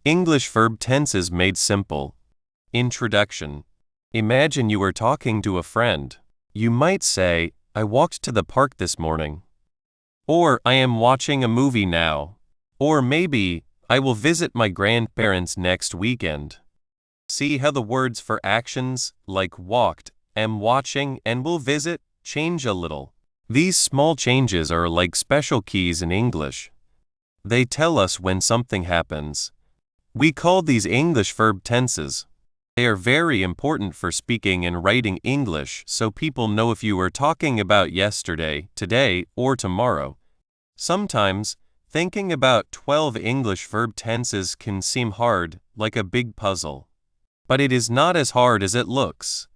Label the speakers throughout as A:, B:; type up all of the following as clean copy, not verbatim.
A: English verb tenses made simple. Introduction. Imagine you are talking to a friend. You might say, I walked to the park this morning. Or, I am watching a movie now. Or maybe, I will visit my grandparents next weekend. See how the words for actions, like walked, am watching, and will visit, change a little. These small changes are like special keys in English. They tell us when something happens. We call these English verb tenses. They are very important for speaking and writing English so people know if you are talking about yesterday, today, or tomorrow. Sometimes, thinking about 12 English verb tenses can seem hard, like a big puzzle. But it is not as hard as it looks.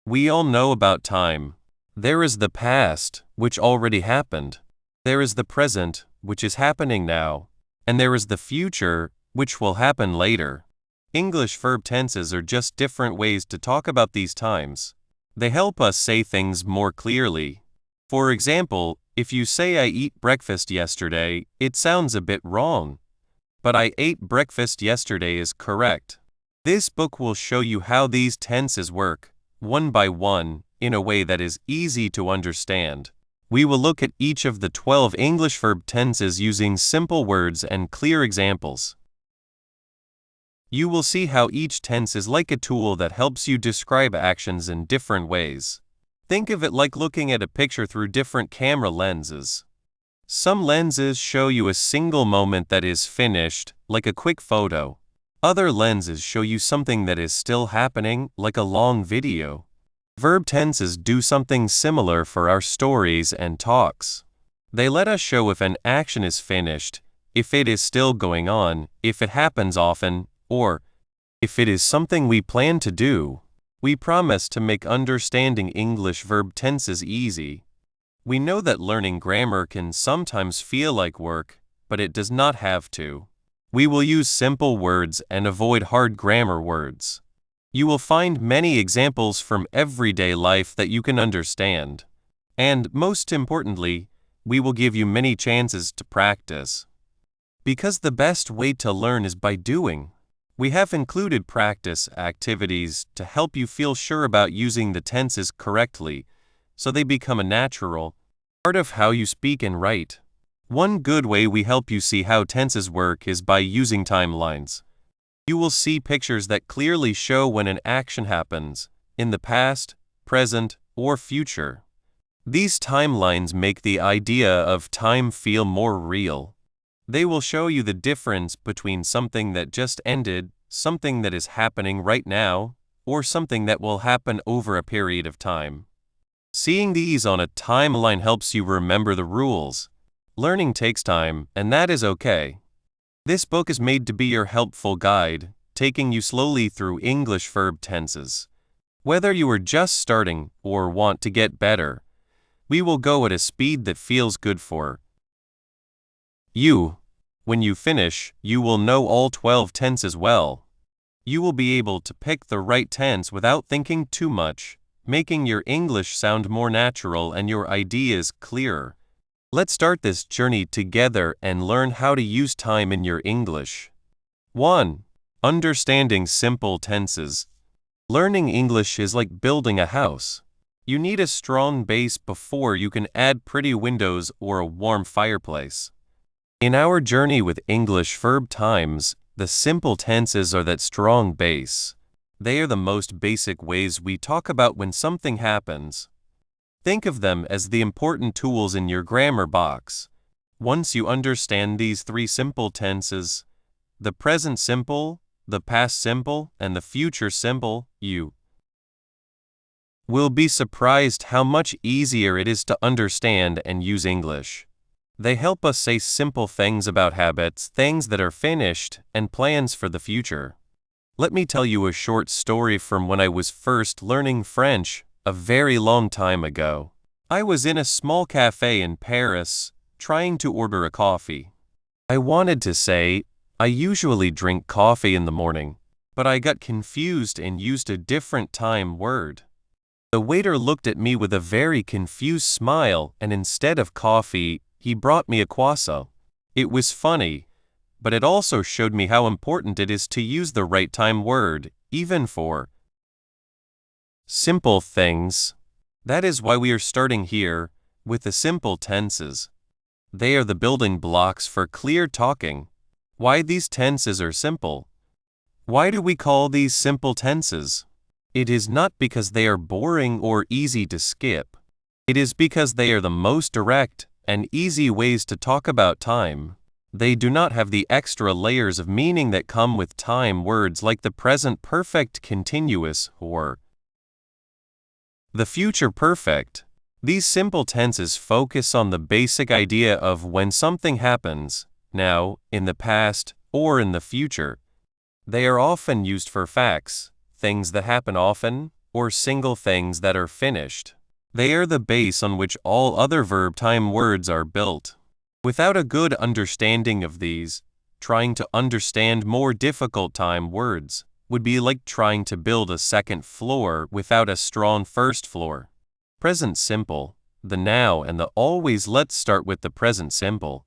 A: We all know about time. There is the past, which already happened. There is the present, which is happening now. And there is the future, which will happen later. English verb tenses are just different ways to talk about these times. They help us say things more clearly. For example, if you say I eat breakfast yesterday, it sounds a bit wrong. But I ate breakfast yesterday is correct. This book will show you how these tenses work, one by one, in a way that is easy to understand. We will look at each of the 12 English verb tenses using simple words and clear examples. You will see how each tense is like a tool that helps you describe actions in different ways. Think of it like looking at a picture through different camera lenses. Some lenses show you a single moment that is finished, like a quick photo. Other lenses show you something that is still happening, like a long video. Verb tenses do something similar for our stories and talks. They let us show if an action is finished, if it is still going on, if it happens often, or if it is something we plan to do. We promise to make understanding English verb tenses easy. We know that learning grammar can sometimes feel like work, but it does not have to. We will use simple words and avoid hard grammar words. You will find many examples from everyday life that you can understand. And, most importantly, we will give you many chances to practice. Because the best way to learn is by doing. We have included practice activities to help you feel sure about using the tenses correctly, so they become a natural part of how you speak and write. One good way we help you see how tenses work is by using timelines. You will see pictures that clearly show when an action happens, in the past, present, or future. These timelines make the idea of time feel more real. They will show you the difference between something that just ended, something that is happening right now, or something that will happen over a period of time. Seeing these on a timeline helps you remember the rules. Learning takes time, and that is okay. This book is made to be your helpful guide, taking you slowly through English verb tenses. Whether you are just starting or want to get better, we will go at a speed that feels good for you. When you finish, you will know all 12 tenses well. You will be able to pick the right tense without thinking too much, making your English sound more natural and your ideas clearer. Let's start this journey together and learn how to use time in your English. 1. Understanding simple tenses. Learning English is like building a house. You need a strong base before you can add pretty windows or a warm fireplace. In our journey with English verb times, the simple tenses are that strong base. They are the most basic ways we talk about when something happens. Think of them as the important tools in your grammar box. Once you understand these 3 simple tenses, the present simple, the past simple, and the future simple, you will be surprised how much easier it is to understand and use English. They help us say simple things about habits, things that are finished, and plans for the future. Let me tell you a short story from when I was first learning French, a very long time ago. I was in a small cafe in Paris, trying to order a coffee. I wanted to say, I usually drink coffee in the morning, but I got confused and used a different time word. The waiter looked at me with a very confused smile, and instead of coffee, he brought me a croissant. It was funny, but it also showed me how important it is to use the right time word, even for simple things. That is why we are starting here with the simple tenses. They are the building blocks for clear talking. Why these tenses are simple? Why do we call these simple tenses? It is not because they are boring or easy to skip. It is because they are the most direct and easy ways to talk about time. They do not have the extra layers of meaning that come with time words like the present perfect continuous or the future perfect. These simple tenses focus on the basic idea of when something happens, now, in the past, or in the future. They are often used for facts, things that happen often, or single things that are finished. They are the base on which all other verb time words are built. Without a good understanding of these, trying to understand more difficult time words would be like trying to build a second floor without a strong first floor. Present simple, the now and the always. Let's start with the present simple.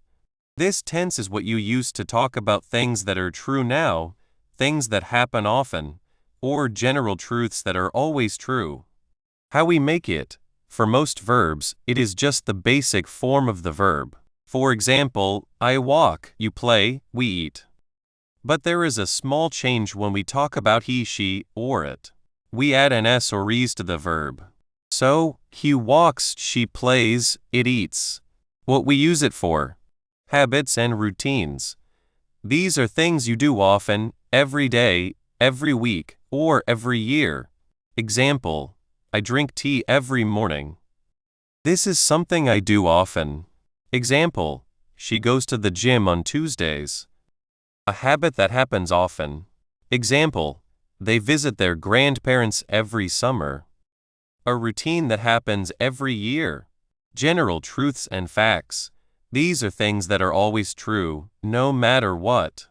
A: This tense is what you use to talk about things that are true now, things that happen often, or general truths that are always true. How we make it? For most verbs, it is just the basic form of the verb. For example, I walk, you play, we eat. But there is a small change when we talk about he, she, or it. We add an s or es to the verb. So, he walks, she plays, it eats. What we use it for? Habits and routines. These are things you do often, every day, every week, or every year. Example, I drink tea every morning. This is something I do often. Example, she goes to the gym on Tuesdays. A habit that happens often. Example, they visit their grandparents every summer. A routine that happens every year. General truths and facts. These are things that are always true, no matter what.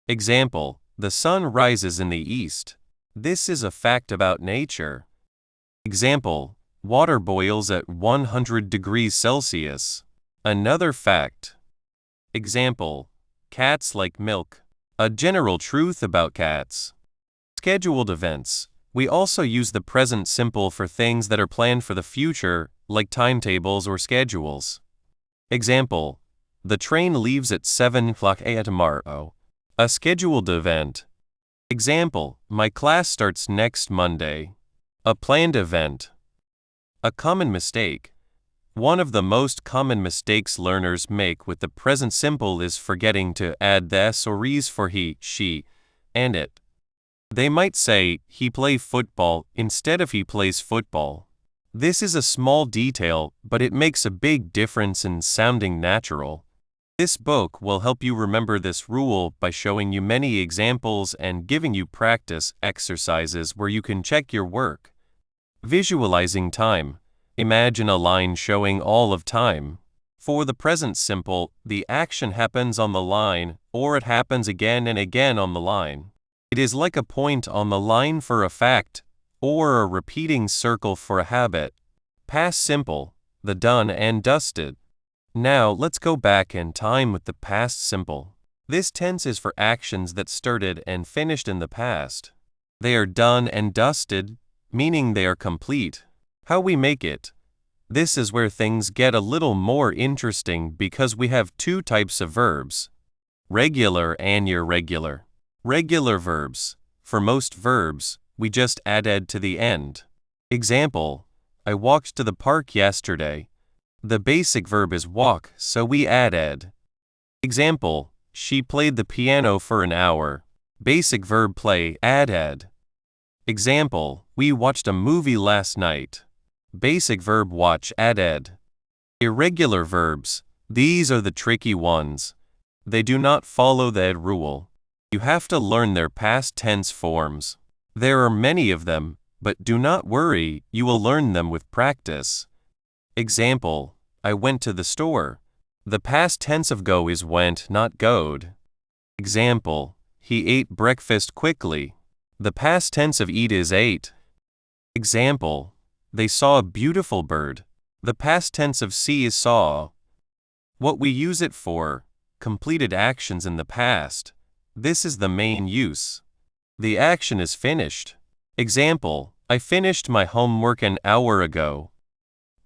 A: Example, the sun rises in the east. This is a fact about nature. Example, water boils at 100 degrees Celsius. Another fact. Example, cats like milk. A general truth about cats. Scheduled events. We also use the present simple for things that are planned for the future, like timetables or schedules. Example, the train leaves at 7 o'clock a.m. tomorrow. A scheduled event. Example, my class starts next Monday. A planned event. A common mistake. One of the most common mistakes learners make with the present simple is forgetting to add the s or es for he, she, and it. They might say, he play football instead of he plays football. This is a small detail, but it makes a big difference in sounding natural. This book will help you remember this rule by showing you many examples and giving you practice exercises where you can check your work. Visualizing time. Imagine a line showing all of time. For the present simple, the action happens on the line, or it happens again and again on the line. It is like a point on the line for a fact, or a repeating circle for a habit. Past simple, the done and dusted. Now let's go back in time with the past simple. This tense is for actions that started and finished in the past. They are done and dusted, meaning they are complete. How we make it? This is where things get a little more interesting because we have two types of verbs. Regular and irregular. Regular verbs. For most verbs, we just add ed to the end. Example, I walked to the park yesterday. The basic verb is walk, so we add ed. Example, she played the piano for an hour. Basic verb play, add ed. Example, we watched a movie last night. Basic verb watch, add ed. Irregular verbs. These are the tricky ones. They do not follow the ed rule. You have to learn their past tense forms. There are many of them, but do not worry, you will learn them with practice. Example, I went to the store. The past tense of go is went, not goed. Example, he ate breakfast quickly. The past tense of eat is ate. Example, they saw a beautiful bird. The past tense of see is saw. What we use it for? completed actions in the past. This is the main use. The action is finished. Example, I finished my homework an hour ago.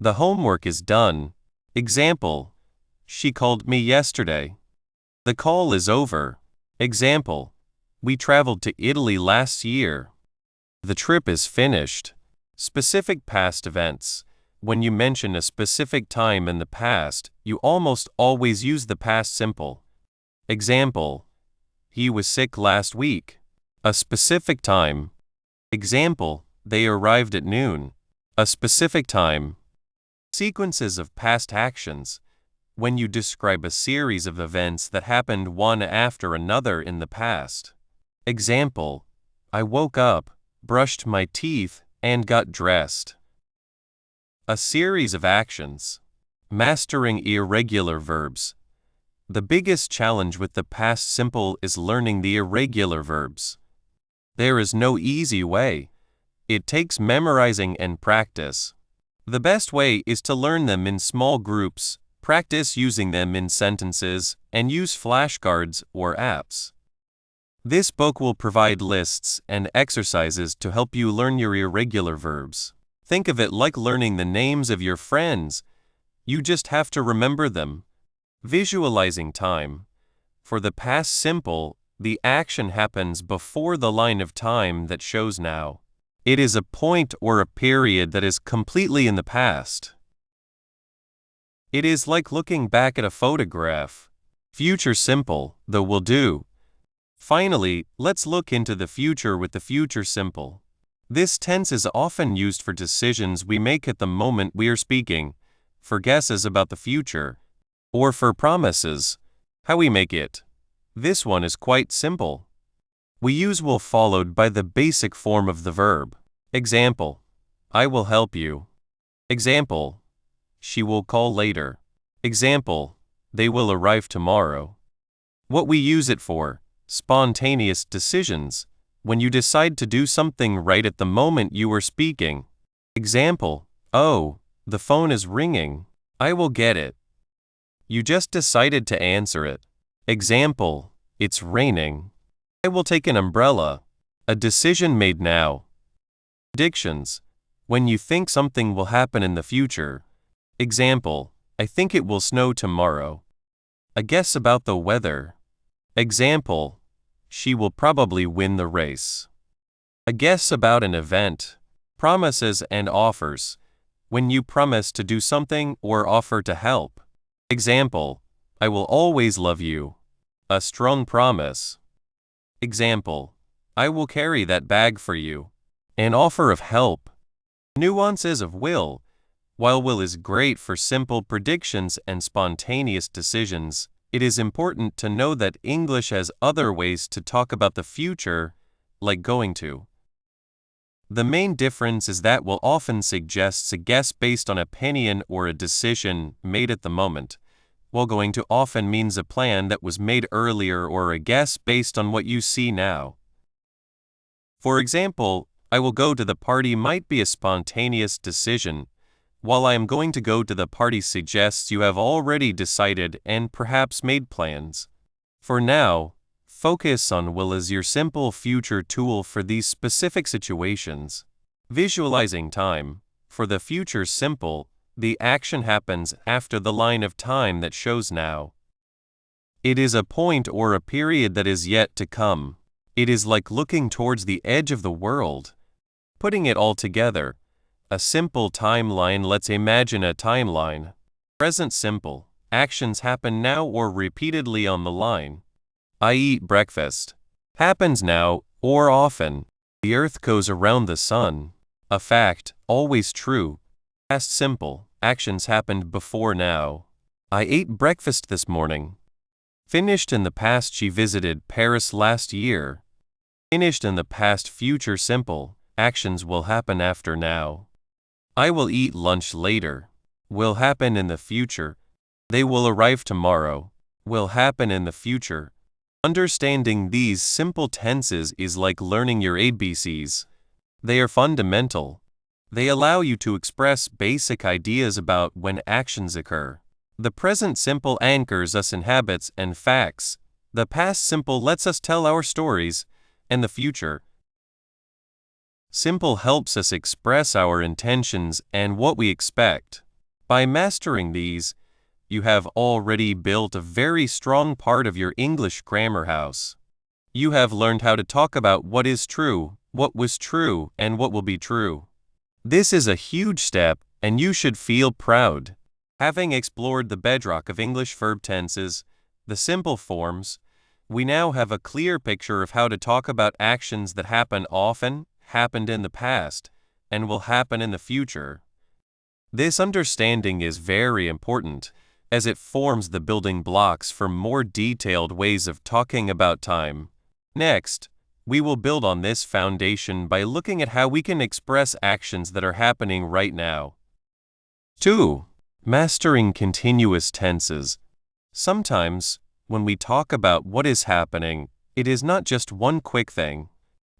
A: The homework is done. Example, she called me yesterday. The call is over. Example, we traveled to Italy last year. The trip is finished. Specific past events. When you mention a specific time in the past, you almost always use the past simple. Example, he was sick last week. A specific time. Example, they arrived at noon. A specific time. Sequences of past actions. When you describe a series of events that happened one after another in the past. Example, I woke up, brushed my teeth, and got dressed. A series of actions. Mastering irregular verbs. The biggest challenge with the past simple is learning the irregular verbs. There is no easy way. It takes memorizing and practice. The best way is to learn them in small groups, practice using them in sentences, and use flashcards or apps. This book will provide lists and exercises to help you learn your irregular verbs. Think of it like learning the names of your friends. You just have to remember them. Visualizing time. For the past simple, the action happens before the line of time that shows now. It is a point or a period that is completely in the past. It is like looking back at a photograph. Future simple, though, will do. Finally, let's look into the future with the future simple. This tense is often used for decisions we make at the moment we are speaking, for guesses about the future, or for promises, how we make it. This one is quite simple. We use will followed by the basic form of the verb. Example, I will help you. Example, she will call later. Example, they will arrive tomorrow. What we use it for: spontaneous decisions, when you decide to do something right at the moment you are speaking. Example, oh, the phone is ringing. I will get it. You just decided to answer it. Example, it's raining. I will take an umbrella. A decision made now. Predictions, when you think something will happen in the future. Example, I think it will snow tomorrow. A guess about the weather. Example, she will probably win the race. A guess about an event. Promises and offers, when you promise to do something or offer to help. Example, I will always love you. A strong promise. Example, I will carry that bag for you. An offer of help. Nuances of will. While will is great for simple predictions and spontaneous decisions, it is important to know that English has other ways to talk about the future, like going to. The main difference is that will often suggests a guess based on opinion or a decision made at the moment, while going to often means a plan that was made earlier or a guess based on what you see now. For example, I will go to the party might be a spontaneous decision, while I am going to go to the party suggests you have already decided and perhaps made plans. For now, focus on will as your simple future tool for these specific situations. Visualizing time. For the future simple, the action happens after the line of time that shows now. It is a point or a period that is yet to come. It is like looking towards the edge of the world. Putting it all together, a simple timeline lets imagine a timeline. Present simple, actions happen now or repeatedly on the line. I eat breakfast. Happens now or often. The earth goes around the sun. A fact, always true. Past simple, actions happened before now. I ate breakfast this morning. Finished in the past, she visited Paris last year. Finished in the past future simple, actions will happen after now. I will eat lunch later. Will happen in the future. They will arrive tomorrow. Will happen in the future. Understanding these simple tenses is like learning your ABCs. They are fundamental. They allow you to express basic ideas about when actions occur. The present simple anchors us in habits and facts. The past simple lets us tell our stories, and the future simple helps us express our intentions and what we expect. By mastering these, you have already built a very strong part of your English grammar house. You have learned how to talk about what is true, what was true, and what will be true. This is a huge step, and you should feel proud. Having explored the bedrock of English verb tenses, the simple forms, we now have a clear picture of how to talk about actions that happen often, happened in the past, and will happen in the future. This understanding is very important, as it forms the building blocks for more detailed ways of talking about time. Next, we will build on this foundation by looking at how we can express actions that are happening right now. 2. Mastering continuous tenses. Sometimes, when we talk about what is happening, it is not just one quick thing.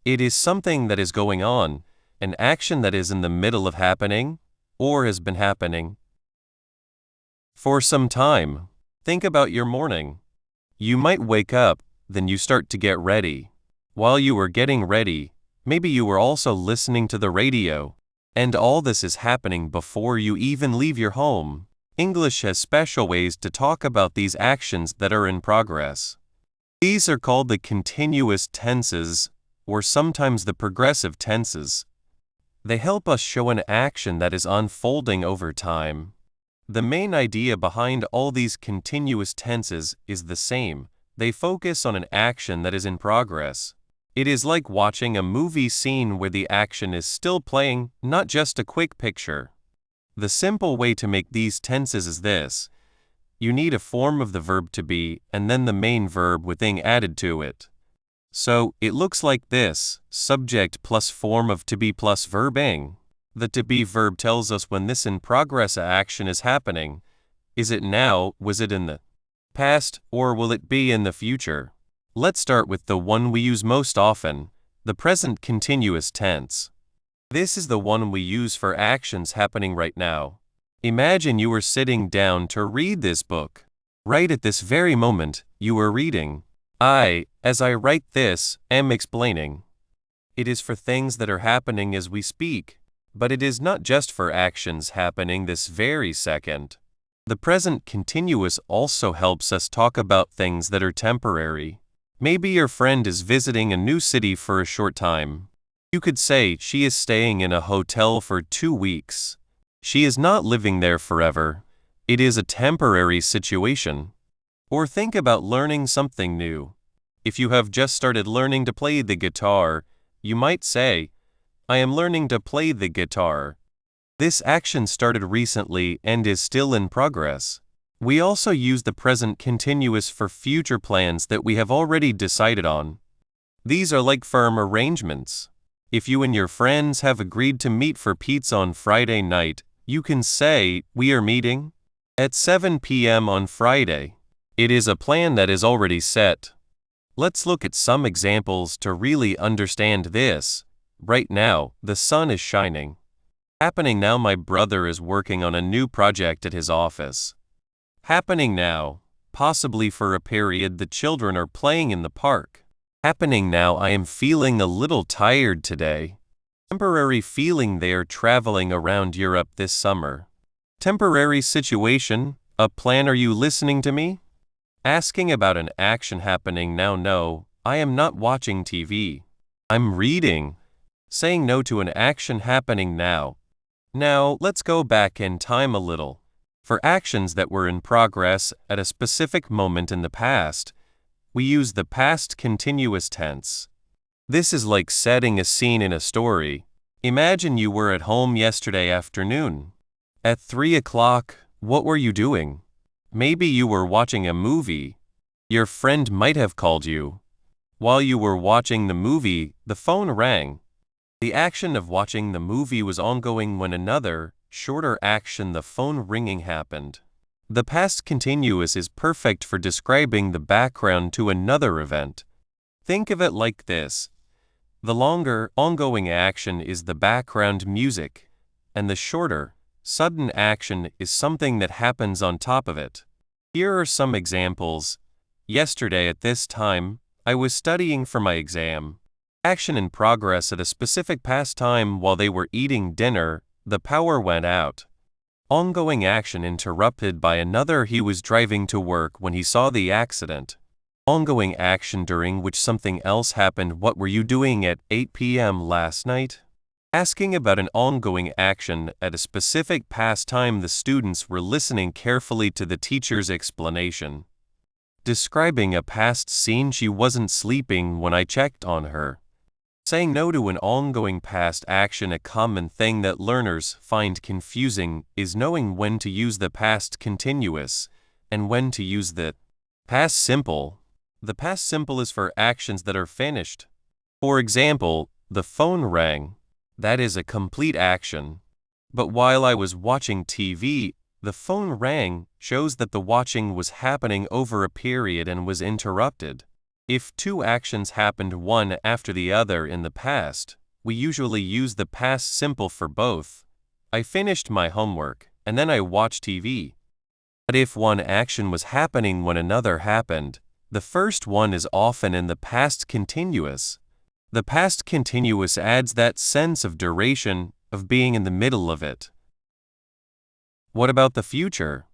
A: It is something that is going on, an action that is in the middle of happening, or has been happening for some time. Think about your morning. You might wake up, then you start to get ready. While you were getting ready, maybe you were also listening to the radio, and all this is happening before you even leave your home. English has special ways to talk about these actions that are in progress. These are called the continuous tenses, or sometimes the progressive tenses. They help us show an action that is unfolding over time. The main idea behind all these continuous tenses is the same. They focus on an action that is in progress. It is like watching a movie scene where the action is still playing, not just a quick picture. The simple way to make these tenses is this. You need a form of the verb to be and then the main verb with ing added to it. So, it looks like this, subject plus form of to be plus verb ing. The to be verb tells us when this in progress action is happening. Is it now, was it in the past, or will it be in the future? Let's start with the one we use most often, the present continuous tense. This is the one we use for actions happening right now. Imagine you were sitting down to read this book. Right at this very moment, you are reading. I, as I write this, am explaining. It is for things that are happening as we speak, but it is not just for actions happening this very second. The present continuous also helps us talk about things that are temporary. Maybe your friend is visiting a new city for a short time. You could say she is staying in a hotel for 2 weeks. She is not living there forever. It is a temporary situation. Or think about learning something new. If you have just started learning to play the guitar, you might say, I am learning to play the guitar. This action started recently and is still in progress. We also use the present continuous for future plans that we have already decided on. These are like firm arrangements. If you and your friends have agreed to meet for pizza on Friday night, you can say, we are meeting at 7 p.m. on Friday. It is a plan that is already set. Let's look at some examples to really understand this. Right now, the sun is shining. Happening now, my brother is working on a new project at his office. Happening now, possibly for a period the children are playing in the park. Happening now, I am feeling a little tired today. Temporary feeling they are traveling around Europe this summer. Temporary situation, a plan. Are you listening to me? Asking about an action happening now. No, I am not watching TV. I'm reading. Saying no to an action happening now. Now, let's go back in time a little. For actions that were in progress at a specific moment in the past, we use the past continuous tense. This is like setting a scene in a story. Imagine you were at home yesterday afternoon. At 3 o'clock, what were you doing? Maybe you were watching a movie. Your friend might have called you. While you were watching the movie, the phone rang. The action of watching the movie was ongoing when another, shorter action, the phone ringing, happened. The past continuous is perfect for describing the background to another event. Think of it like this. The longer, ongoing action is the background music, and the shorter, Sudden action is something that happens on top of it. Here are some examples. Yesterday at this time, I was studying for my exam. Action in progress at a specific past time while they were eating dinner, the power went out. Ongoing action interrupted by another. He was driving to work when he saw the accident. Ongoing action during which something else happened. What were you doing at 8 p.m. last night? Asking about an ongoing action at a specific past time. The students were listening carefully to the teacher's explanation. Describing a past scene. She wasn't sleeping when I checked on her. Saying no to an ongoing past action. A common thing that learners find confusing is knowing when to use the past continuous and when to use the past simple. The past simple is for actions that are finished. For example, the phone rang. That is a complete action. But while I was watching TV, the phone rang shows that the watching was happening over a period and was interrupted. If two actions happened one after the other in the past, we usually use the past simple for both. I finished my homework, and then I watched TV. But if one action was happening when another happened, the first one is often in the past continuous. The past continuous adds that sense of duration, of being in the middle of it. What about the future?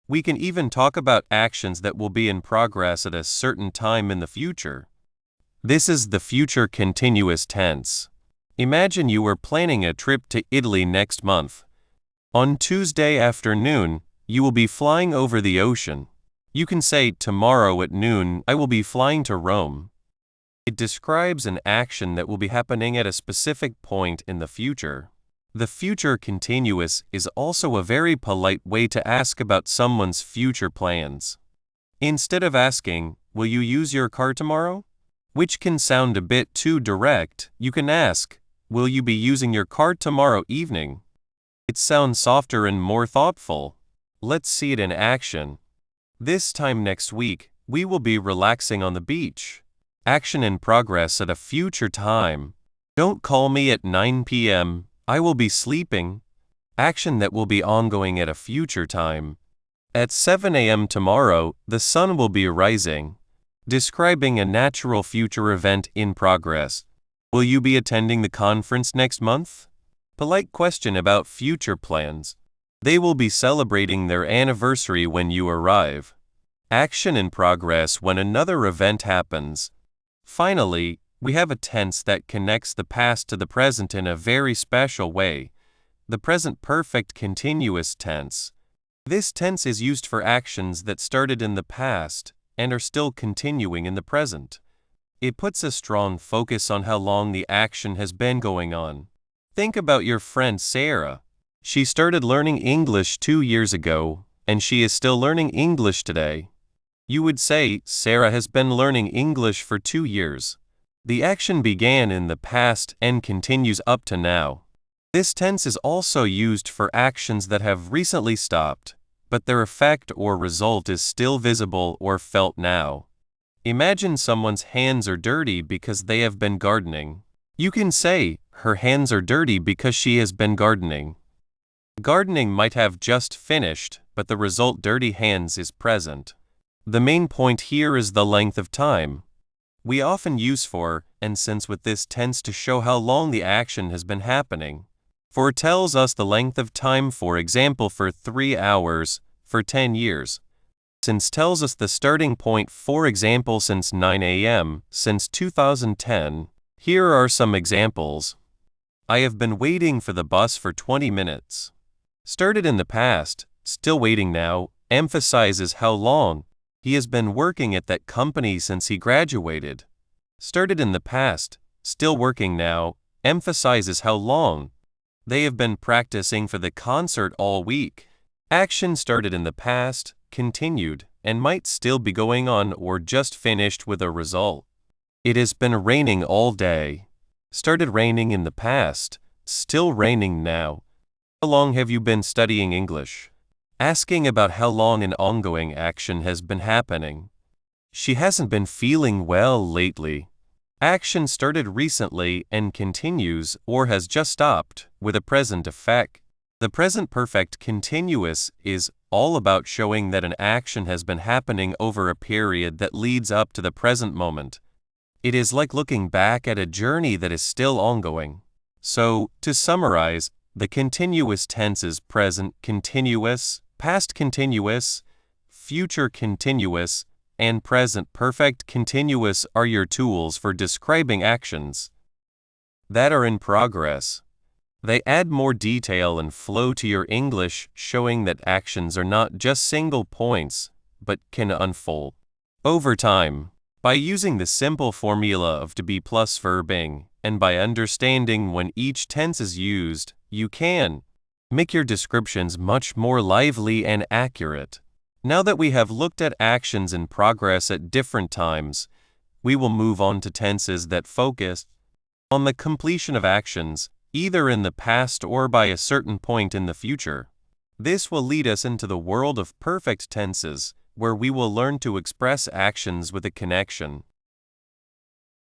A: We can even talk about actions that will be in progress at a certain time in the future. This is the future continuous tense. Imagine you were planning a trip to Italy next month. On Tuesday afternoon, you will be flying over the ocean. You can say, tomorrow at noon, I will be flying to Rome. It describes an action that will be happening at a specific point in the future. The future continuous is also a very polite way to ask about someone's future plans. Instead of asking, will you use your car tomorrow? Which can sound a bit too direct, you can ask, will you be using your car tomorrow evening? It sounds softer and more thoughtful. Let's see it in action. This time next week, we will be relaxing on the beach. Action in progress at a future time. Don't call me at 9 p.m. I will be sleeping. Action that will be ongoing at a future time. At 7 a.m. tomorrow, the sun will be rising. Describing a natural future event in progress. Will you be attending the conference next month? Polite question about future plans. They will be celebrating their anniversary when you arrive. Action in progress when another event happens. Finally, we have a tense that connects the past to the present in a very special way, the present perfect continuous tense. This tense is used for actions that started in the past and are still continuing in the present. It puts a strong focus on how long the action has been going on. Think about your friend Sarah. She started learning English 2 years ago, and she is still learning English today. You would say, Sarah has been learning English for 2 years. The action began in the past and continues up to now. This tense is also used for actions that have recently stopped, but their effect or result is still visible or felt now. Imagine someone's hands are dirty because they have been gardening. You can say, her hands are dirty because she has been gardening. Gardening might have just finished, but the result dirty hands is present. The main point here is the length of time. We often use for and since with this tense to show how long the action has been happening. For tells us the length of time, for example, for 3 hours, for 10 years. Since tells us the starting point, for example, since 9 a.m., since 2010. Here are some examples. I have been waiting for the bus for 20 minutes. Started in the past, still waiting now, emphasizes how long. He has been working at that company since he graduated. Started in the past, still working now, emphasizes how long. They have been practicing for the concert all week. Action started in the past, continued, and might still be going on or just finished with a result. It has been raining all day. Started raining in the past, still raining now. How long have you been studying English? Asking about how long an ongoing action has been happening. She hasn't been feeling well lately. Action started recently and continues or has just stopped with a present effect. The present perfect continuous is all about showing that an action has been happening over a period that leads up to the present moment. It is like looking back at a journey that is still ongoing. So, to summarize, the continuous tense is present continuous, past continuous, future continuous, and present perfect continuous are your tools for describing actions that are in progress. They add more detail and flow to your English, showing that actions are not just single points, but can unfold over time. By using the simple formula of to be plus verbing, and by understanding when each tense is used, you can make your descriptions much more lively and accurate. Now that we have looked at actions in progress at different times, we will move on to tenses that focus on the completion of actions, either in the past or by a certain point in the future. This will lead us into the world of perfect tenses, where we will learn to express actions with a connection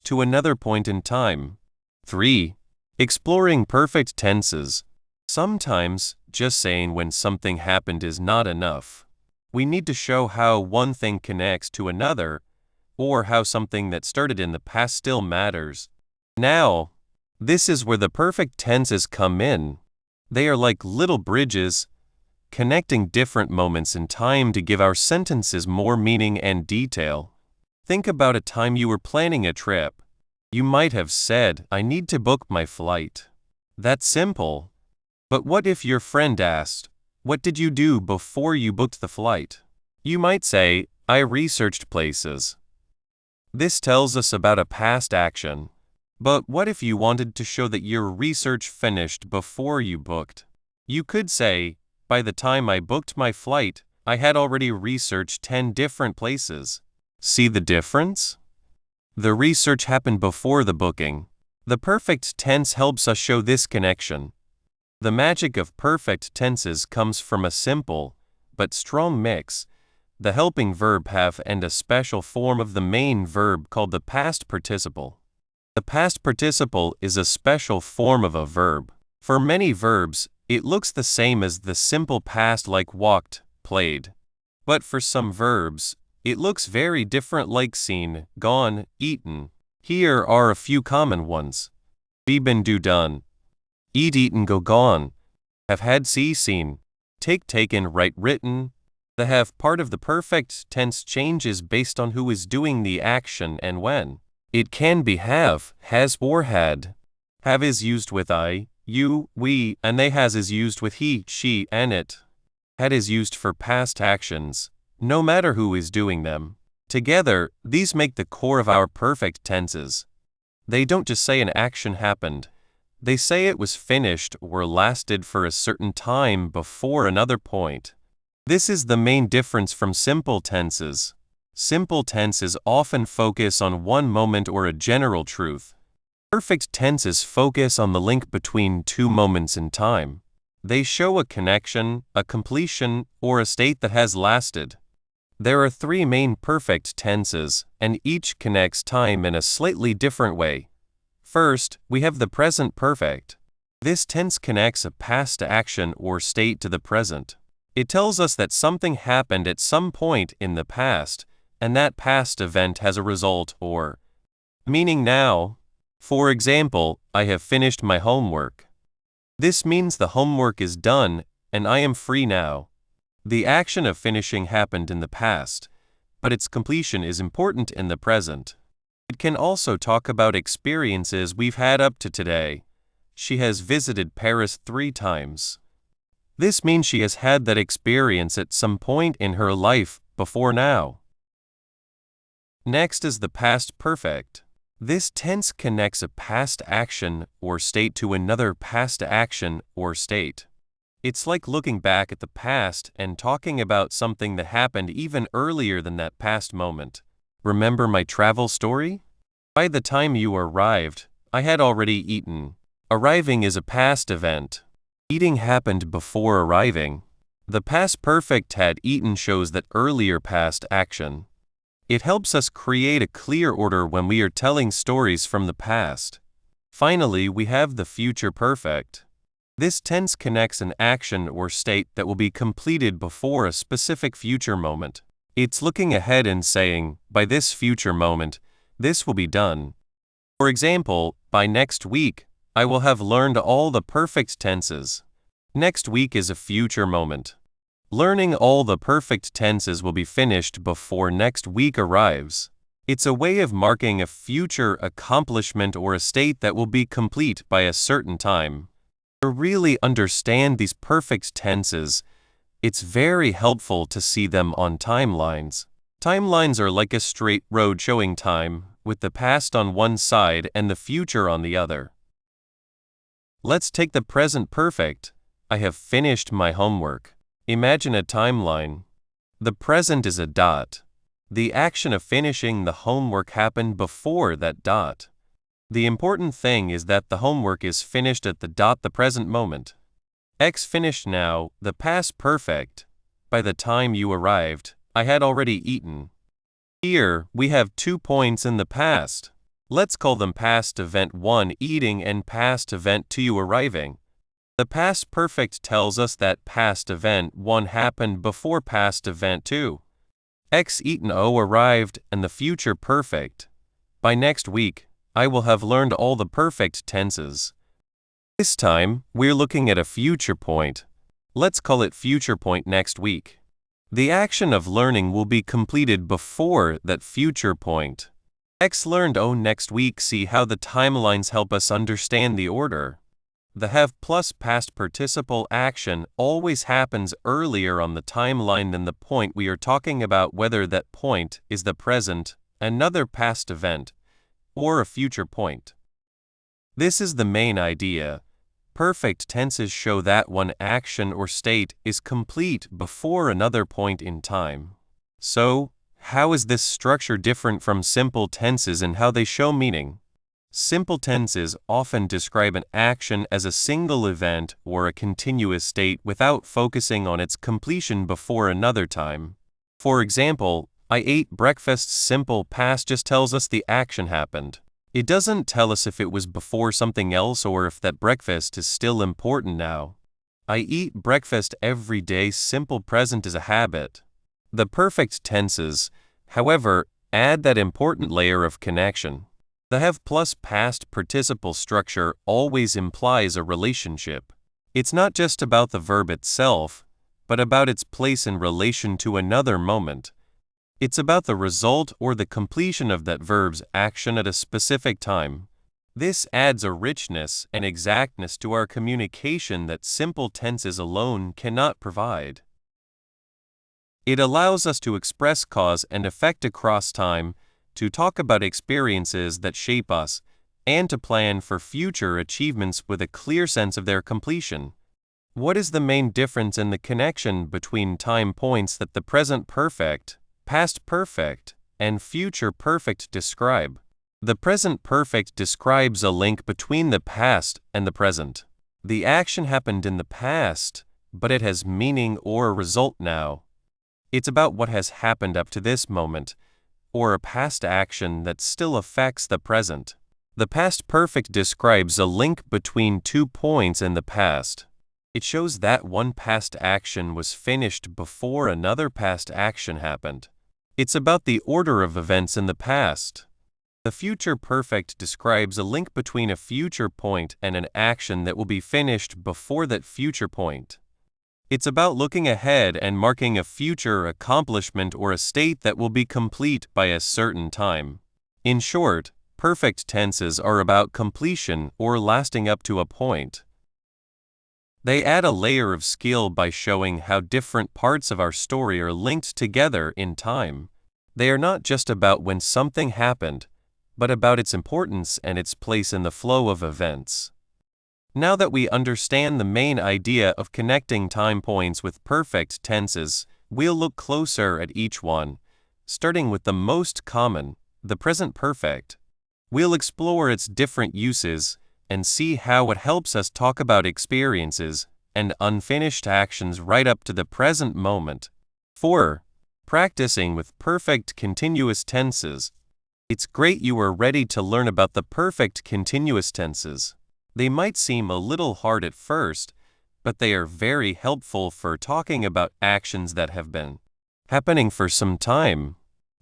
A: to another point in time. 3. Exploring perfect tenses. Sometimes, just saying when something happened is not enough. We need to show how one thing connects to another, or how something that started in the past still matters. Now, this is where the perfect tenses come in. They are like little bridges, connecting different moments in time to give our sentences more meaning and detail. Think about a time you were planning a trip. You might have said, "I need to book my flight." That's simple. But what if your friend asked, "What did you do before you booked the flight?" You might say, "I researched places." This tells us about a past action. But what if you wanted to show that your research finished before you booked? You could say, "By the time I booked my flight, I had already researched 10 different places." See the difference? The research happened before the booking. The perfect tense helps us show this connection. The magic of perfect tenses comes from a simple, but strong mix, the helping verb have and a special form of the main verb called the past participle. The past participle is a special form of a verb. For many verbs, it looks the same as the simple past like walked, played. But for some verbs, it looks very different like seen, gone, eaten. Here are a few common ones. Be been do done. Eat eaten go gone. Have had see seen. Take taken write written. The have part of the perfect tense changes based on who is doing the action and when. It can be have, has or had. Have is used with I, you, we, and they has is used with he, she, and it. Had is used for past actions, no matter who is doing them. Together, these make the core of our perfect tenses. They don't just say an action happened. They say it was finished or lasted for a certain time before another point. This is the main difference from simple tenses. Simple tenses often focus on one moment or a general truth. Perfect tenses focus on the link between two moments in time. They show a connection, a completion, or a state that has lasted. There are 3 main perfect tenses, and each connects time in a slightly different way. First, we have the present perfect. This tense connects a past action or state to the present. It tells us that something happened at some point in the past, and that past event has a result or meaning now. For example, I have finished my homework. This means the homework is done, and I am free now. The action of finishing happened in the past, but its completion is important in the present. It can also talk about experiences we've had up to today. She has visited Paris 3 times. This means she has had that experience at some point in her life before now. Next is the past perfect. This tense connects a past action or state to another past action or state. It's like looking back at the past and talking about something that happened even earlier than that past moment. Remember my travel story? By the time you arrived, I had already eaten. Arriving is a past event. Eating happened before arriving. The past perfect had eaten shows that earlier past action. It helps us create a clear order when we are telling stories from the past. Finally, we have the future perfect. This tense connects an action or state that will be completed before a specific future moment. It's looking ahead and saying, by this future moment, this will be done. For example, by next week, I will have learned all the perfect tenses. Next week is a future moment. Learning all the perfect tenses will be finished before next week arrives. It's a way of marking a future accomplishment or a state that will be complete by a certain time. To really understand these perfect tenses, it's very helpful to see them on timelines. Timelines are like a straight road showing time, with the past on one side and the future on the other. Let's take the present perfect. I have finished my homework. Imagine a timeline. The present is a dot. The action of finishing the homework happened before that dot. The important thing is that the homework is finished at the present moment. X finished now, the past perfect. By the time you arrived, I had already eaten. Here, we have 2 points in the past. Let's call them past event 1 eating and past event 2 arriving. The past perfect tells us that past event 1 happened before past event 2. X eaten O arrived and the future perfect. By next week, I will have learned all the perfect tenses. This time, we're looking at a future point. Let's call it future point next week. The action of learning will be completed before that future point. X learned O next week. See how the timelines help us understand the order. The have plus past participle action always happens earlier on the timeline than the point we are talking about, whether that point is the present, another past event, or a future point. This is the main idea. Perfect tenses show that one action or state is complete before another point in time. So, how is this structure different from simple tenses and how they show meaning? Simple tenses often describe an action as a single event or a continuous state without focusing on its completion before another time. For example, I ate breakfast. Simple past just tells us the action happened. It doesn't tell us if it was before something else or if that breakfast is still important now. I eat breakfast every day. Simple present is a habit. The perfect tenses, however, add that important layer of connection. The have plus past participle structure always implies a relationship. It's not just about the verb itself, but about its place in relation to another moment. It's about the result or the completion of that verb's action at a specific time. This adds a richness and exactness to our communication that simple tenses alone cannot provide. It allows us to express cause and effect across time, to talk about experiences that shape us, and to plan for future achievements with a clear sense of their completion. What is the main difference in the connection between time points that the present perfect, past perfect, and future perfect describe? The present perfect describes a link between the past and the present. The action happened in the past, but it has meaning or a result now. It's about what has happened up to this moment, or a past action that still affects the present. The past perfect describes a link between 2 points in the past. It shows that one past action was finished before another past action happened. It's about the order of events in the past. The future perfect describes a link between a future point and an action that will be finished before that future point. It's about looking ahead and marking a future accomplishment or a state that will be complete by a certain time. In short, perfect tenses are about completion or lasting up to a point. They add a layer of skill by showing how different parts of our story are linked together in time. They are not just about when something happened, but about its importance and its place in the flow of events. Now that we understand the main idea of connecting time points with perfect tenses, we'll look closer at each one, starting with the most common, the present perfect. We'll explore its different uses and see how it helps us talk about experiences and unfinished actions right up to the present moment. 4. Practicing with perfect continuous tenses. It's great you are ready to learn about the perfect continuous tenses. They might seem a little hard at first, but they are very helpful for talking about actions that have been happening for some time.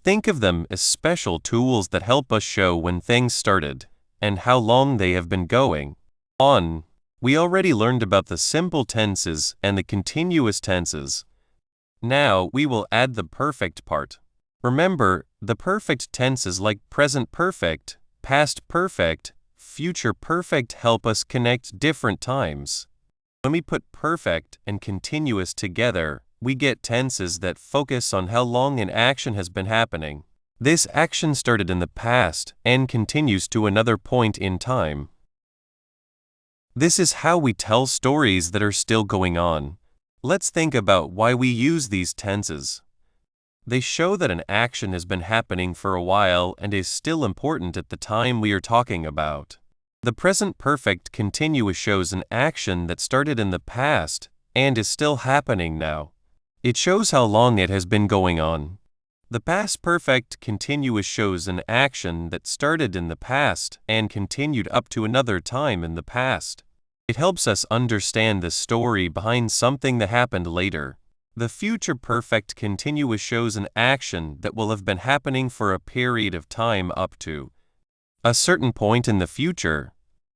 A: Think of them as special tools that help us show when things started and how long they have been going on. We already learned about the simple tenses and the continuous tenses. Now we will add the perfect part. Remember, the perfect tenses like present perfect, past perfect, future perfect help us connect different times. When we put perfect and continuous together, we get tenses that focus on how long an action has been happening. This action started in the past and continues to another point in time. This is how we tell stories that are still going on. Let's think about why we use these tenses. They show that an action has been happening for a while and is still important at the time we are talking about. The present perfect continuous shows an action that started in the past and is still happening now. It shows how long it has been going on. The past perfect continuous shows an action that started in the past and continued up to another time in the past. It helps us understand the story behind something that happened later. The future perfect continuous shows an action that will have been happening for a period of time up to a certain point in the future.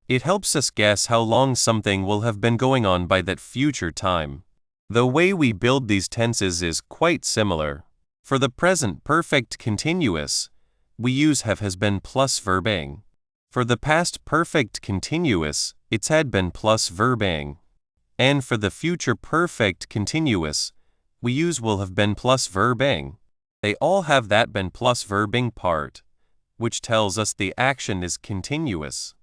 A: It helps us guess how long something will have been going on by that future time. The way we build these tenses is quite similar. For the present perfect continuous, we use have has been plus verb ing. For the past perfect continuous, it's had been plus verb ing. And for the future perfect continuous, we use will have been plus verb ing. They all have that been plus verb ing part, which tells us the action is continuous.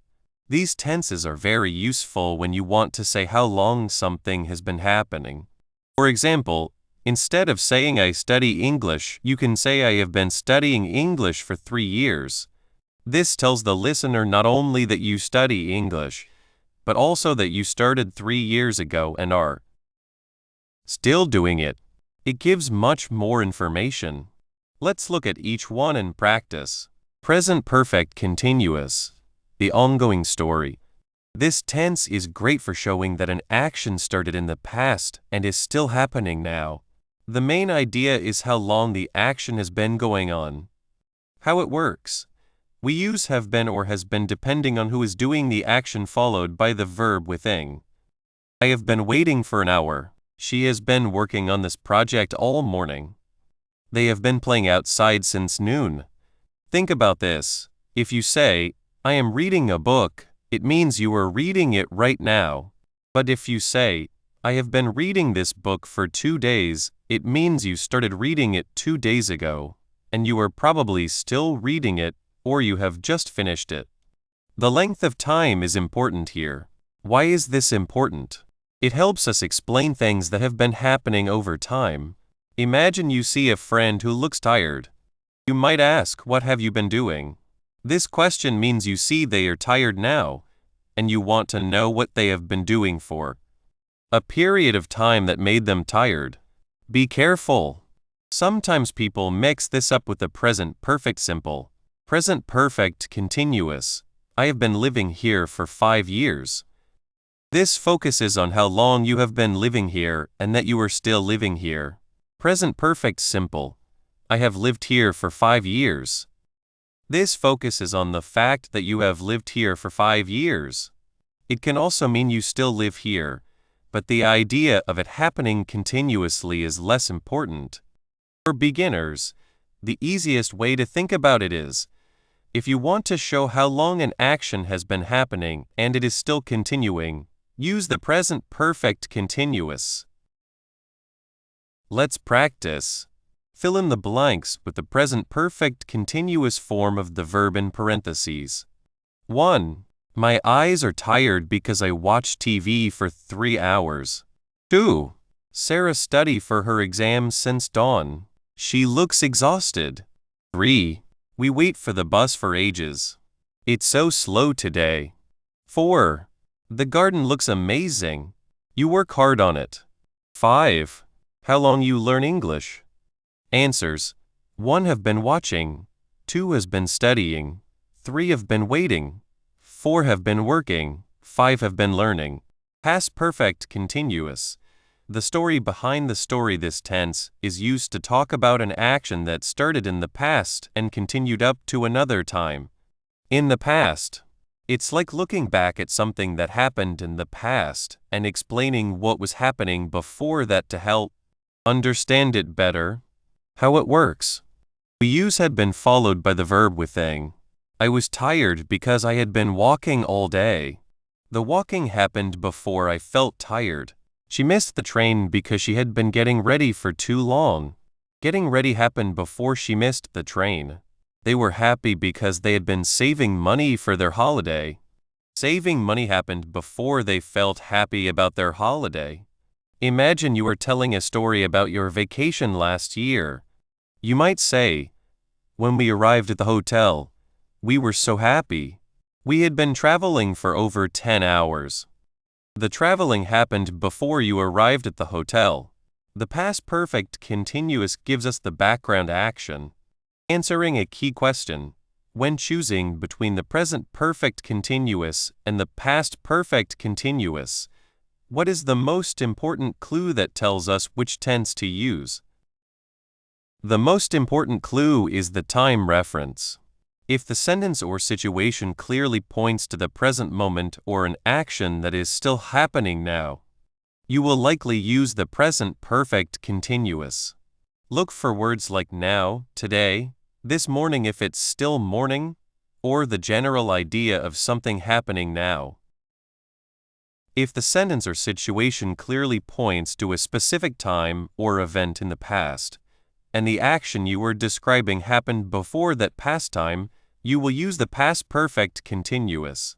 A: These tenses are very useful when you want to say how long something has been happening. For example, instead of saying I study English, you can say I have been studying English for 3 years. This tells the listener not only that you study English, but also that you started 3 years ago and are still doing it. It gives much more information. Let's look at each one in practice. Present perfect continuous, the ongoing story. This tense is great for showing that an action started in the past and is still happening now. The main idea is how long the action has been going on. How it works. We use have been or has been depending on who is doing the action followed by the verb with ing. I have been waiting for an hour. She has been working on this project all morning. They have been playing outside since noon. Think about this. If you say, I am reading a book, it means you are reading it right now. But if you say, I have been reading this book for 2 days, it means you started reading it 2 days ago, and you are probably still reading it, or you have just finished it. The length of time is important here. Why is this important? It helps us explain things that have been happening over time. Imagine you see a friend who looks tired. You might ask, what have you been doing? This question means you see they are tired now, and you want to know what they have been doing for a period of time that made them tired. Be careful. Sometimes people mix this up with the present perfect simple. Present perfect continuous. I have been living here for 5 years. This focuses on how long you have been living here and that you are still living here. Present perfect simple. I have lived here for 5 years. This focuses on the fact that you have lived here for 5 years. It can also mean you still live here, but the idea of it happening continuously is less important. For beginners, the easiest way to think about it is, if you want to show how long an action has been happening and it is still continuing, use the present perfect continuous. Let's practice. Fill in the blanks with the present perfect continuous form of the verb in parentheses. 1. My eyes are tired because I watched TV for 3 hours. 2. Sarah studied for her exams since dawn. She looks exhausted. 3. We wait for the bus for ages. It's so slow today. 4. The garden looks amazing. You work hard on it. 5. How long you learn English? Answers. 1 have been watching. 2 has been studying. 3 have been waiting. 4 have been working. 5 have been learning. Past perfect continuous. The story behind the story. This tense is used to talk about an action that started in the past and continued up to another time. In the past. It's like looking back at something that happened in the past and explaining what was happening before that to help understand it better. How it works. We use had been followed by the verb with ing. I was tired because I had been walking all day. The walking happened before I felt tired. She missed the train because she had been getting ready for too long. Getting ready happened before she missed the train. They were happy because they had been saving money for their holiday. Saving money happened before they felt happy about their holiday. Imagine you are telling a story about your vacation last year. You might say, when we arrived at the hotel, we were so happy. We had been traveling for over 10 hours. The traveling happened before you arrived at the hotel. The past perfect continuous gives us the background action. Answering a key question. When choosing between the present perfect continuous and the past perfect continuous, what is the most important clue that tells us which tense to use? The most important clue is the time reference. If the sentence or situation clearly points to the present moment or an action that is still happening now, you will likely use the present perfect continuous. Look for words like now, today, this morning if it's still morning, or the general idea of something happening now. If the sentence or situation clearly points to a specific time or event in the past, and the action you are describing happened before that past time, you will use the past perfect continuous.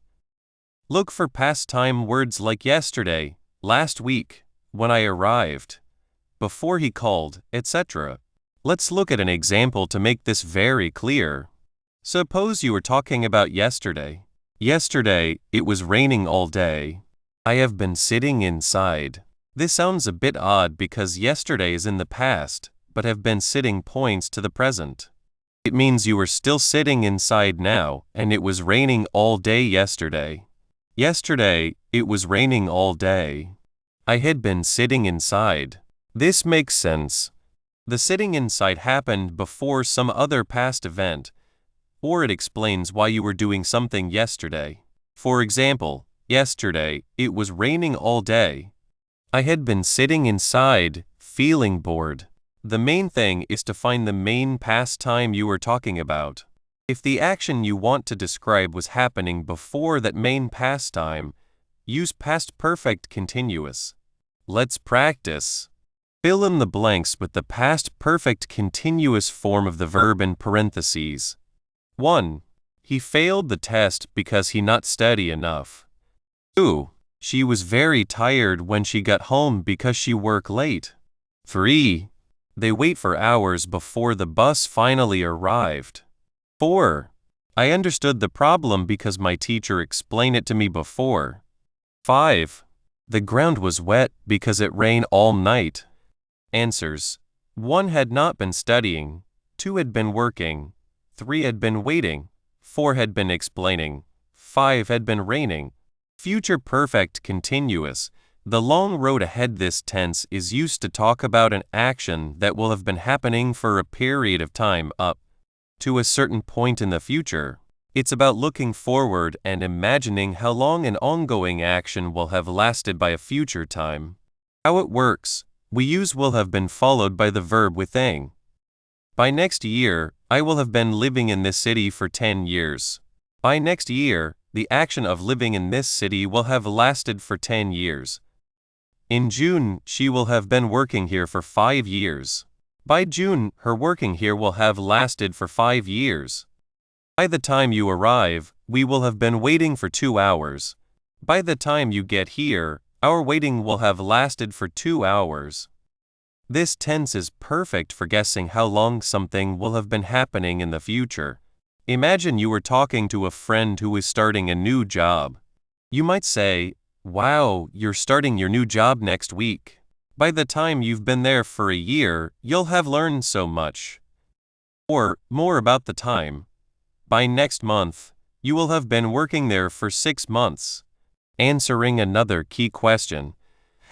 A: Look for past time words like yesterday, last week, when I arrived, before he called, etc. Let's look at an example to make this very clear. Suppose you were talking about yesterday. Yesterday, it was raining all day. I have been sitting inside. This sounds a bit odd because yesterday is in the past, but have been sitting points to the present. It means you are still sitting inside now, and it was raining all day yesterday. Yesterday, it was raining all day. I had been sitting inside. This makes sense. The sitting inside happened before some other past event, or it explains why you were doing something yesterday. For example, yesterday, it was raining all day. I had been sitting inside, feeling bored. The main thing is to find the main past time you are talking about. If the action you want to describe was happening before that main past time, use past perfect continuous. Let's practice. Fill in the blanks with the past perfect continuous form of the verb in parentheses. 1. He failed the test because he not study enough. 2. She was very tired when she got home because she work late. 3. They wait for hours before the bus finally arrived. 4. I understood the problem because my teacher explained it to me before. 5. The ground was wet because it rained all night. Answers. 1 had not been studying, 2 had been working, 3 had been waiting, 4 had been explaining, 5 had been raining. Future perfect continuous. The long road ahead. This tense is used to talk about an action that will have been happening for a period of time up to a certain point in the future. It's about looking forward and imagining how long an ongoing action will have lasted by a future time. How it works. We use will have been followed by the verb with ing. By next year, I will have been living in this city for 10 years. By next year, the action of living in this city will have lasted for 10 years. In June, she will have been working here for 5 years. By June, her working here will have lasted for 5 years. By the time you arrive, we will have been waiting for 2 hours. By the time you get here, our waiting will have lasted for 2 hours. This tense is perfect for guessing how long something will have been happening in the future. Imagine you were talking to a friend who is starting a new job. You might say, "Wow, you're starting your new job next week. By the time you've been there for a year, you'll have learned so much." Or, more about the time. By next month, you will have been working there for 6 months. Answering another key question.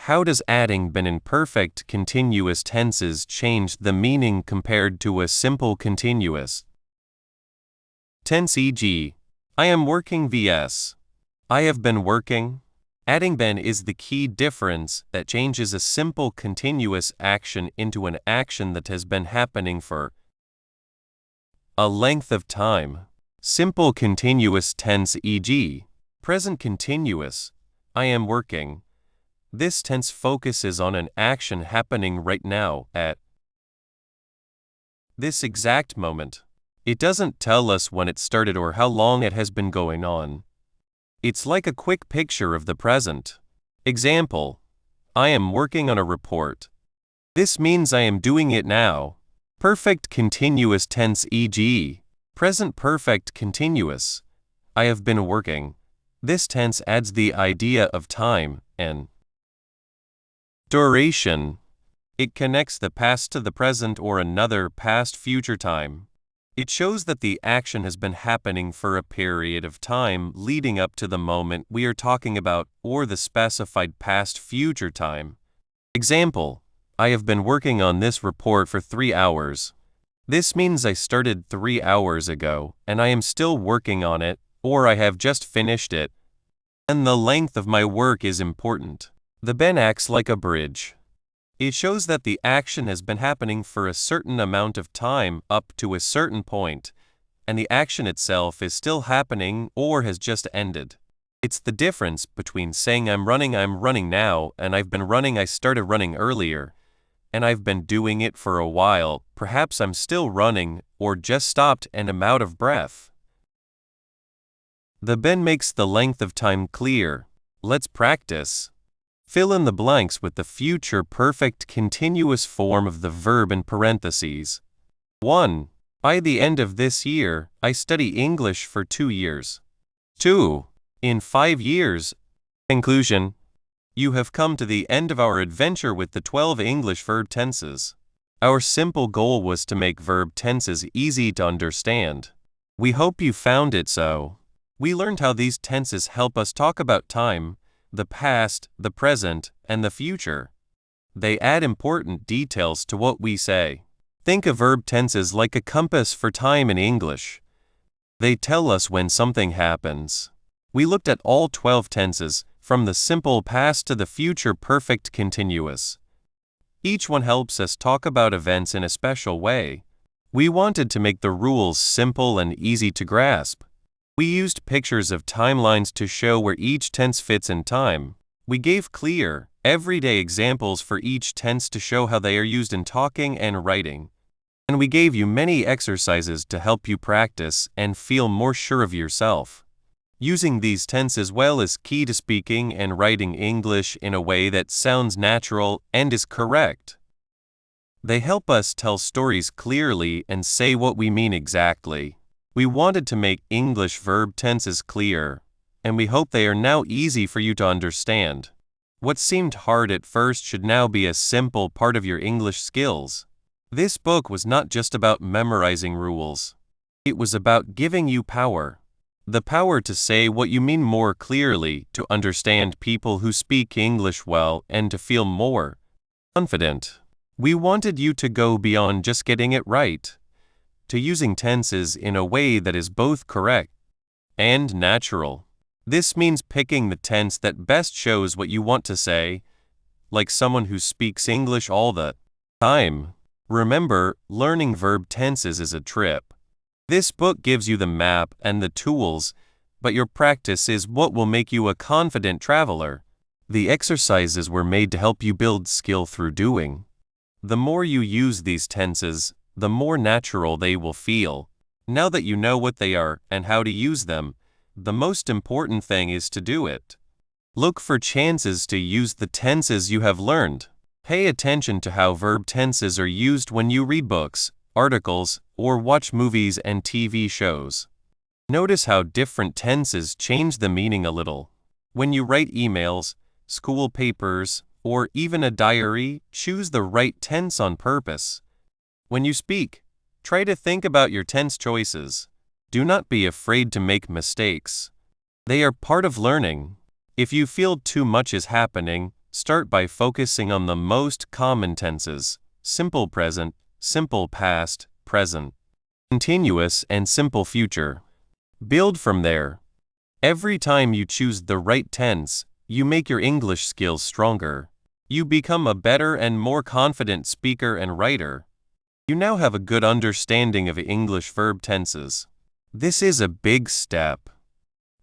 A: How does adding been in perfect continuous tenses change the meaning compared to a simple continuous tense, e.g., I am working vs. I have been working? Adding been is the key difference that changes a simple continuous action into an action that has been happening for a length of time. Simple continuous tense, e.g., present continuous, I am working. This tense focuses on an action happening right now, at this exact moment. It doesn't tell us when it started or how long it has been going on. It's like a quick picture of the present. Example, I am working on a report. This means I am doing it now. Perfect continuous tense, e.g., present perfect continuous, I have been working. This tense adds the idea of time and duration. It connects the past to the present or another past-future time. It shows that the action has been happening for a period of time leading up to the moment we are talking about or the specified past-future time. Example, I have been working on this report for 3 hours. This means I started 3 hours ago and I am still working on it, or I have just finished it. And the length of my work is important. The been acts like a bridge. It shows that the action has been happening for a certain amount of time up to a certain point, and the action itself is still happening or has just ended. It's the difference between saying I'm running now, and I've been running, I started running earlier, and I've been doing it for a while, perhaps I'm still running, or just stopped and am out of breath. The been makes the length of time clear. Let's practice. Fill in the blanks with the future perfect continuous form of the verb in parentheses. 1. By the end of this year, I study English for 2 years. 2. In 5 years. Conclusion. You have come to the end of our adventure with the 12 English verb tenses. Our simple goal was to make verb tenses easy to understand. We hope you found it so. We learned how these tenses help us talk about time, the past, the present, and the future. They add important details to what we say. Think of verb tenses like a compass for time in English. They tell us when something happens. We looked at all 12 tenses, from the simple past to the future perfect continuous. Each one helps us talk about events in a special way. We wanted to make the rules simple and easy to grasp. We used pictures of timelines to show where each tense fits in time. We gave clear, everyday examples for each tense to show how they are used in talking and writing. And we gave you many exercises to help you practice and feel more sure of yourself. Using these tenses well is key to speaking and writing English in a way that sounds natural and is correct. They help us tell stories clearly and say what we mean exactly. We wanted to make English verb tenses clear, and we hope they are now easy for you to understand. What seemed hard at first should now be a simple part of your English skills. This book was not just about memorizing rules. It was about giving you power. The power to say what you mean more clearly, to understand people who speak English well, and to feel more confident. We wanted you to go beyond just getting it right, to using tenses in a way that is both correct and natural. This means picking the tense that best shows what you want to say, like someone who speaks English all the time. Remember, learning verb tenses is a trip. This book gives you the map and the tools, but your practice is what will make you a confident traveler. The exercises were made to help you build skill through doing. The more you use these tenses, the more natural they will feel. Now that you know what they are and how to use them, the most important thing is to do it. Look for chances to use the tenses you have learned. Pay attention to how verb tenses are used when you read books, articles, or watch movies and TV shows. Notice how different tenses change the meaning a little. When you write emails, school papers, or even a diary, choose the right tense on purpose. When you speak, try to think about your tense choices. Do not be afraid to make mistakes. They are part of learning. If you feel too much is happening, start by focusing on the most common tenses: simple present, simple past, present, continuous, and simple future. Build from there. Every time you choose the right tense, you make your English skills stronger. You become a better and more confident speaker and writer. You now have a good understanding of English verb tenses. This is a big step.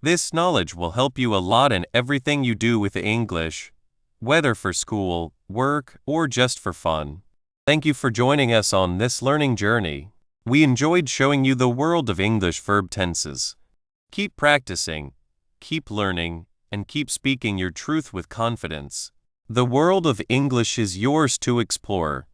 A: This knowledge will help you a lot in everything you do with English, whether for school, work, or just for fun. Thank you for joining us on this learning journey. We enjoyed showing you the world of English verb tenses. Keep practicing, keep learning, and keep speaking your truth with confidence. The world of English is yours to explore.